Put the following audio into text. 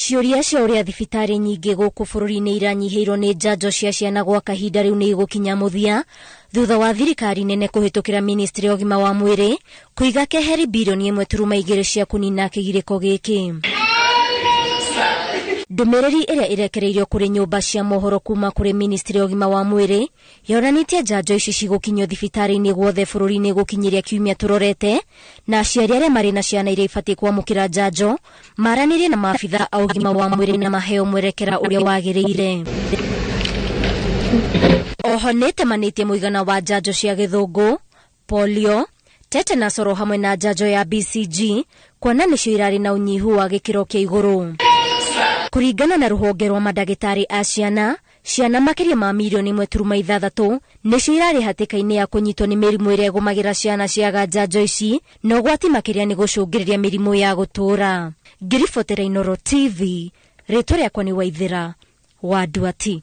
Ciũria cia ũrĩa thibitarĩ nyingĩ gũkũ bũrũri-inĩ iranyihĩirwo nĩ njanjo cia ciana gwa kahinda rĩu nĩ igũkinya mũthia thutha wa thirikari nene kũhĩtũkĩra ministry ya ũgima wa mwĩrĩ kũiga keheri bilioni 1.2 cia kũnina kĩgirĩko gĩkĩ. Ndũmĩrĩri ĩrĩa ĩrekereirio kũrĩ nyũmba cia mohoro kuma kũrĩ ministry ya ũgima wa mwĩrĩ yonanĩtie njanjo ici cigũkinyio thibitarĩ-inĩ guothe bũrũri-inĩ gũkinyĩria kiumia tũrorete, na aciari arĩa marĩ na ciana iria ibatiĩ kwamũkĩra njanjo maranĩrie na maabitha a ũgima wa mwĩrĩ na maheo mwerekera ũrĩa wagĩrĩire. Oho nĩtemanĩtie mũigana wa njanjo cia gĩthũngũ, polio, tetanus oro hamwe na njanjo ya BCG kuona nĩcio irarĩ na ũnyihu wa gĩkĩro kĩa igũrũ. Kũringana na rũhonge rwa mandagĩtarĩ a ciana makĩria ma milioni 1.6 nĩcio irarĩ hatĩka-inĩ ya kũnyitwo nĩ mĩrimũ ĩrĩa ĩgũmagĩra ciana ciaga njanjo ici, na ũgwati makĩria nĩ gũcũngĩrĩria mĩrimũ ya gũtũũra. Ngiribotera Inooro TV, rĩtwa rĩakwa nĩ Waithĩra wa Nduati.